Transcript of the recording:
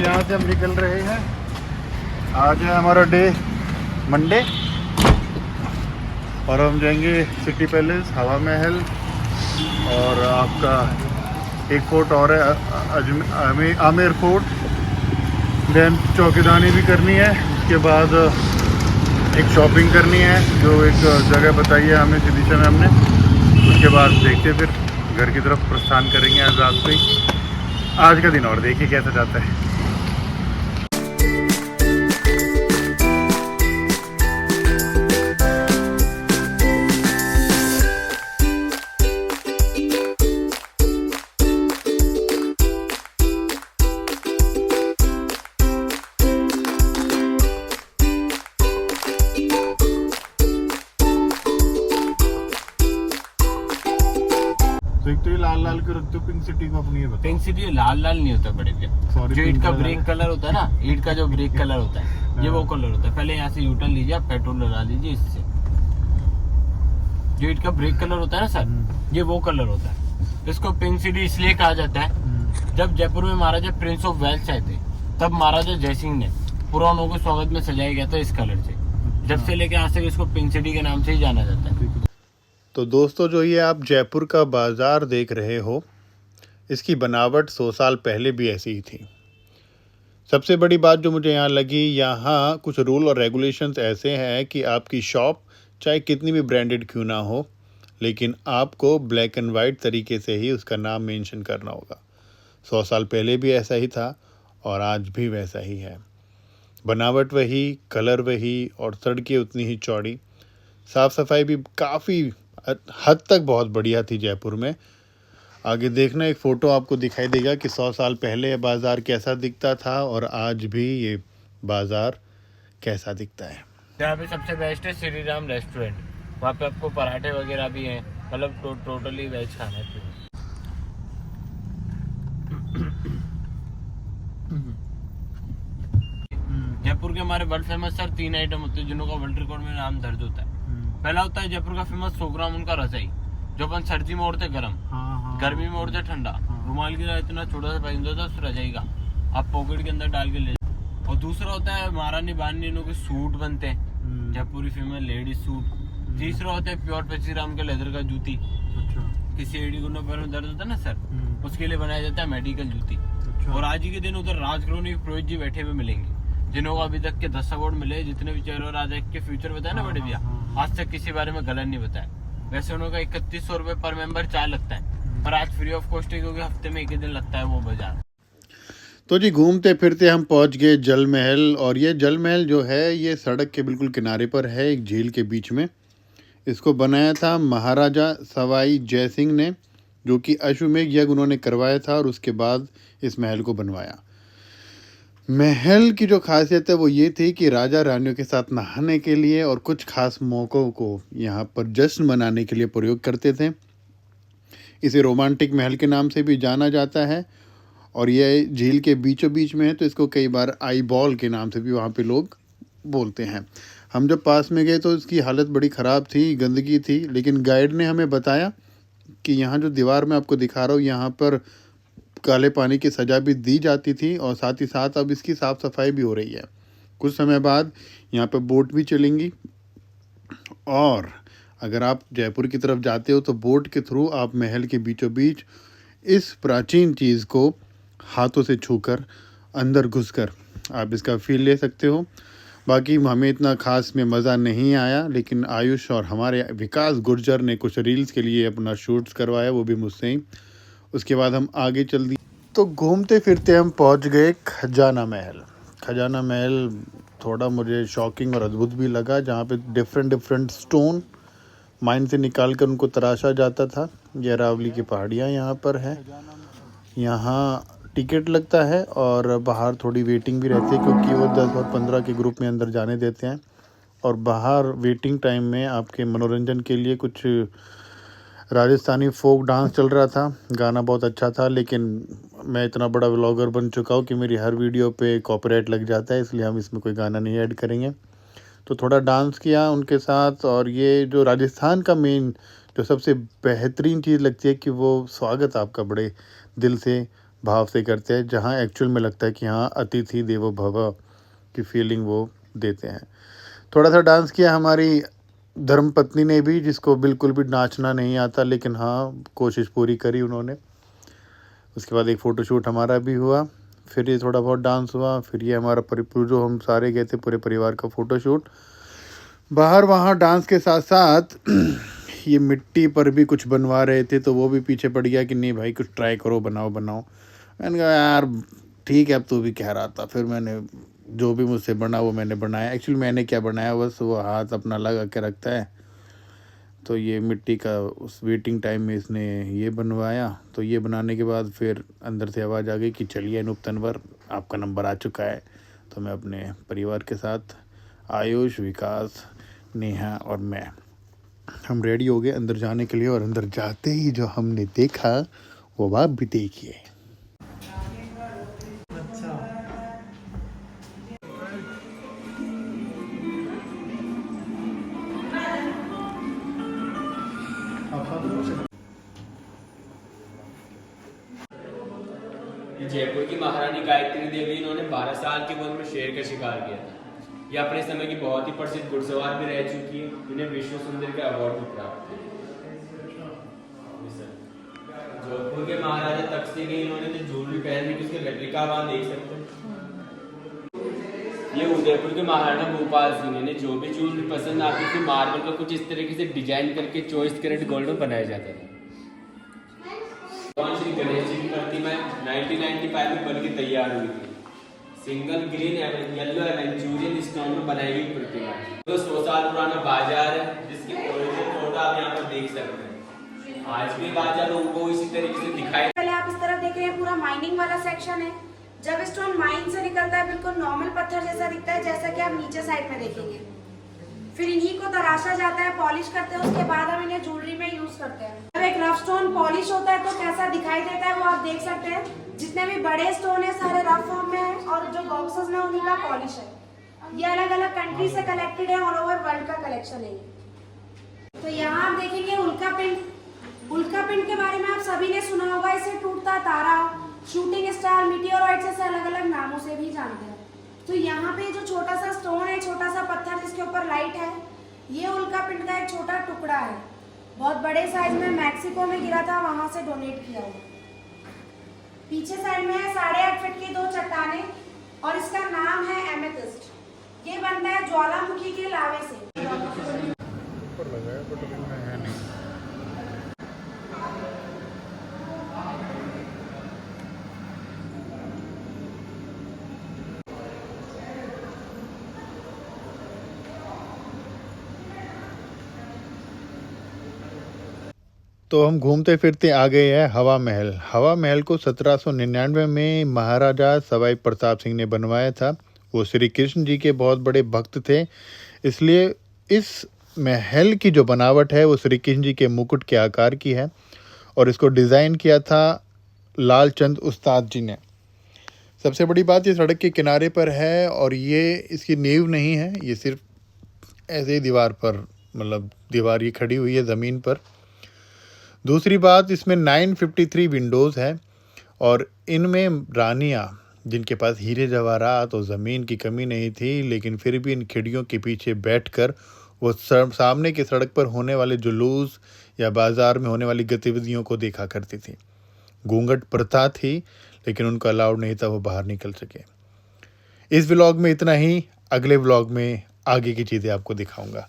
यहाँ से हम निकल रहे हैं। आज है हमारा डे मंडे और हम जाएंगे सिटी पैलेस, हवा महल और आपका एक फोर्ट और है आमेर फोर्ट। देन चौकीदानी भी करनी है। उसके बाद एक शॉपिंग करनी है जो एक जगह बताई है हमें सिटीशन में हमने। उसके बाद देखते फिर घर की तरफ प्रस्थान करेंगे आज रात पे। आज का दिन और देखिए कैसा जाता है। तो एक तो ये लाल लाल के रखते हो पिंक सिटी को अपनी, ये बताओ। पिंक सिटी लाल लाल नहीं होता बड़े भैया। Sorry, जो ईट pink का कलर ब्रेक है। कलर होता है ना, ईट का जो ब्रेक कलर होता है ये वो कलर होता है। पहले यहाँ से यूटर्न लीजिए, आप पेट्रोल डला लीजिए इससे। जो ईट का ब्रेक कलर होता है ना सर, ये वो कलर होता है। इसको पिंक सिटी इसलिए कहा जाता है, जब जयपुर में महाराजा प्रिंस ऑफ वेल्स आए थे तब महाराजा जयसिंह ने पुरानों को स्वागत में सजाया गया था इस कलर से। जब से लेकर आज तक इसको पिंक सिटी के नाम से ही जाना जाता है। तो दोस्तों जो ये आप जयपुर का बाज़ार देख रहे हो, इसकी बनावट 100 साल पहले भी ऐसी ही थी। सबसे बड़ी बात जो मुझे यहाँ लगी, यहाँ कुछ रूल और रेगुलेशंस ऐसे हैं कि आपकी शॉप चाहे कितनी भी ब्रांडेड क्यों ना हो, लेकिन आपको ब्लैक एंड वाइट तरीके से ही उसका नाम मेंशन करना होगा। 100 साल पहले भी ऐसा ही था और आज भी वैसा ही है। बनावट वही, कलर वही और सड़कें उतनी ही चौड़ी। साफ़ सफाई भी काफ़ी हद तक बहुत बढ़िया थी जयपुर में। आगे देखना, एक फ़ोटो आपको दिखाई देगा कि 100 साल पहले ये बाज़ार कैसा दिखता था और आज भी ये बाज़ार कैसा दिखता है। यहाँ पे सबसे बेस्ट है श्री राम रेस्टोरेंट। वहाँ पे आपको पराठे वगैरह भी हैं, मतलब टोटली वेज खाना है। जयपुर के हमारे वर्ल्ड फेमस सर 3 आइटम होते हैं जिनों का वर्ल्ड रिकॉर्ड में नाम दर्ज होता है। पहला होता है जयपुर का फेमस 100 ग्राम उनका रसोई, जो अपन सर्दी में ओढ़ते गर्म, गर्मी में ओढ़ते ठंडा। रुमाल की तरह इतना छोटा सा पैकेट होता है उस रजाई का, आप पॉकेट के अंदर डाल के ले। और दूसरा होता है महारानी बानियों के सूट बनते हैं, जयपुरी फीमेल लेडीज सूट। तीसरा होता है प्योर पेचीराम के लेदर का जूती। किसी एडी गुंडों पैर में दर्द होता है ना सर, उसके लिए बनाया जाता है मेडिकल जूती। और आज ही के दिन उधर राजगृह में पुरोहित जी बैठे हुए मिलेंगे जिन्हों को अभी तक के 10 अवार्ड मिले। जितने भी चेहरे राजा के फ्यूचर बताया ना बड़े भैया, आज तक किसी बारे में गलत नहीं बताया। वैसे उनका 3100 रुपए पर मेंबर चार्ज लगता है, पर आज फ्री ऑफ कॉस्ट है क्योंकि हफ्ते में एक ही दिन लगता है वो बाजार। तो जी घूमते फिरते हम पहुंच गए जल महल। और ये जल महल जो है ये सड़क के बिल्कुल किनारे पर है, एक झील के बीच में। इसको बनाया था महाराजा सवाई जय सिंह ने, जो कि अश्वमेध यज्ञ उन्होंने करवाया था और उसके बाद इस महल को बनवाया। महल की जो खासियत है वो ये थी कि राजा रानियों के साथ नहाने के लिए और कुछ खास मौक़ों को यहाँ पर जश्न मनाने के लिए प्रयोग करते थे। इसे रोमांटिक महल के नाम से भी जाना जाता है और ये झील के बीचों बीच में है, तो इसको कई बार आई बॉल के नाम से भी वहाँ पे लोग बोलते हैं। हम जब पास में गए तो इसकी हालत बड़ी ख़राब थी, गंदगी थी, लेकिन गाइड ने हमें बताया कि यहाँ जो दीवार में आपको दिखा रहा हूँ, यहाँ पर काले पानी की सज़ा भी दी जाती थी और साथ ही साथ अब इसकी साफ़ सफाई भी हो रही है। कुछ समय बाद यहाँ पे बोट भी चलेंगी और अगर आप जयपुर की तरफ जाते हो तो बोट के थ्रू आप महल के बीचों बीच इस प्राचीन चीज़ को हाथों से छूकर अंदर घुसकर आप इसका फील ले सकते हो। बाकी हमें इतना खास में मज़ा नहीं आया, लेकिन आयुष और हमारे विकास गुर्जर ने कुछ रील्स के लिए अपना शूट्स करवाया, वो भी मुझसे ही। उसके बाद हम आगे चल दिए। तो घूमते फिरते हम पहुंच गए खजाना महल। खजाना महल थोड़ा मुझे शॉकिंग और अद्भुत भी लगा, जहां पे डिफरेंट स्टोन माइन से निकाल कर उनको तराशा जाता था। ये अरावली की पहाड़ियाँ यहाँ पर है। यहाँ टिकट लगता है और बाहर थोड़ी वेटिंग भी रहती है, क्योंकि वो 10 और 15 के ग्रुप में अंदर जाने देते हैं। और बाहर वेटिंग टाइम में आपके मनोरंजन के लिए कुछ राजस्थानी फोक डांस चल रहा था। गाना बहुत अच्छा था, लेकिन मैं इतना बड़ा व्लॉगर बन चुका हूँ कि मेरी हर वीडियो पे कॉपीराइट लग जाता है, इसलिए हम इसमें कोई गाना नहीं ऐड करेंगे। तो थोड़ा डांस किया उनके साथ। और ये जो राजस्थान का मेन जो सबसे बेहतरीन चीज़ लगती है कि वो स्वागत आपका बड़े दिल से भाव से करते हैं, जहाँ एक्चुअल में लगता है कि हाँ अतिथि देवो भव की फीलिंग वो देते हैं। थोड़ा सा डांस किया हमारी धर्मपत्नी ने भी, जिसको बिल्कुल भी नाचना नहीं आता, लेकिन हाँ कोशिश पूरी करी उन्होंने। उसके बाद एक फ़ोटोशूट हमारा भी हुआ, फिर ये थोड़ा बहुत डांस हुआ, फिर ये हमारा जो हम सारे गए थे पूरे परिवार का फ़ोटोशूट बाहर। वहाँ डांस के साथ साथ ये मिट्टी पर भी कुछ बनवा रहे थे, तो वो भी पीछे पड़ गया कि नहीं भाई कुछ ट्राई करो, बनाओ। मैंने कहा यार ठीक है, अब तू भी कह रहा था। फिर मैंने जो भी मुझसे बना वो मैंने बनाया। एक्चुअली मैंने क्या बनाया, बस वो हाथ अपना लगा के रखता है, तो ये मिट्टी का उस वेटिंग टाइम में इसने ये बनवाया। तो ये बनाने के बाद फिर अंदर से आवाज़ आ गई कि चलिए अनूप तनवर आपका नंबर आ चुका है। तो मैं अपने परिवार के साथ, आयुष, विकास, नेहा और मैं, हम रेडी हो गए अंदर जाने के लिए। और अंदर जाते ही जो हमने देखा वो आप भी देखिए। जयपुर की महारानी गायत्री देवी, इन्होंने 12 साल की उम्र में शेर का शिकार किया था। ये अपने समय की बहुत ही प्रसिद्ध घुड़सवार भी रह चुकी है। इन्हें विश्व सुंदरी का अवार्ड भी प्राप्त है। जोधपुर के महाराजा तख्त से गए, इन्होंने जो ज्वेलरी पहनी थी उसके रेप्लिका वहां देख सकते हैं। ये उदयपुर के महाराणा भोपाल सिंह, इन्हें जो भी ज्वेलरी पसंद आती थी मार्बल को कुछ इस तरीके से डिजाइन करके 24 कैरेट गोल्ड में बनाया जाता था। भगवान श्री गणेश जी की प्रतिमा 1995 में बनकर तैयार हुई थी। Single green yellow aventurine stone में बनाई गई प्रतिमा। तो 100 साल पुराना बाजार है, जिसकी ओरिजिनल फोटो आप यहाँ पर देख सकते हैं। आज भी बाजार वो इसी तरीके से दिखाई। पहले आप इस तरफ देख रहे हैं, पूरा माइनिंग वाला सेक्शन है। जब स्टोन माइन से निकलता है बिल्कुल नॉर्मल पत्थर जैसा दिखता है, जैसा कि आप नीचे साइड में देखेंगे। फिर इन्हीं को तराशा जाता है, पॉलिश करते हैं, उसके बाद हम इन्हें ज्वेलरी में यूज करते हैं। जब एक रफ स्टोन पॉलिश होता है तो कैसा दिखाई देता है वो आप देख सकते हैं। जितने भी बड़े स्टोन है सारे रफ फॉर्म में है, और जो बॉक्सेस में उन्हीं का पॉलिश है। ये अलग अलग कंट्री से कलेक्टेड है, ऑल ओवर वर्ल्ड का कलेक्शन है। तो यहाँ आप देखेंगे उल्का पिंड। उल्का पिंड के बारे में आप सभी ने सुना होगा। इसे टूटता तारा, शूटिंग स्टार, मीटियोराइट से अलग अलग नामों से भी जानते हैं। तो यहाँ पे जो छोटा सा स्टोन है, छोटा सा पत्थर जिसके ऊपर लाइट है, ये उल्का पिंड का एक छोटा टुकड़ा है। बहुत बड़े साइज में मैक्सिको में गिरा था, वहां से डोनेट किया हुआ। पीछे साइड में है 8.5 फीट की 2 चट्टानें, और इसका नाम है एमेथिस्ट। ये बनता है ज्वालामुखी के लावे से। तो हम घूमते फिरते आ गए हैं हवा महल। हवा महल को 1799 में महाराजा सवाई प्रताप सिंह ने बनवाया था। वो श्री कृष्ण जी के बहुत बड़े भक्त थे, इसलिए इस महल की जो बनावट है वो श्री कृष्ण जी के मुकुट के आकार की है। और इसको डिज़ाइन किया था लालचंद उस्ताद जी ने। सबसे बड़ी बात, ये सड़क के किनारे पर है, और ये इसकी नींव नहीं है, ये सिर्फ ऐसे ही दीवार पर, मतलब दीवार ये खड़ी हुई है ज़मीन पर। दूसरी बात, इसमें 953 विंडोज़ हैं, और इनमें रानियाँ जिनके पास हीरे जवाहरात और ज़मीन की कमी नहीं थी, लेकिन फिर भी इन खिड़कियों के पीछे बैठकर वो सामने की सड़क पर होने वाले जुलूस या बाज़ार में होने वाली गतिविधियों को देखा करती थी। घूंघट प्रथा थी, लेकिन उनको अलाउड नहीं था, वो बाहर निकल सके। इस व्लॉग में इतना ही। अगले व्लॉग में आगे की चीज़ें आपको दिखाऊंगा।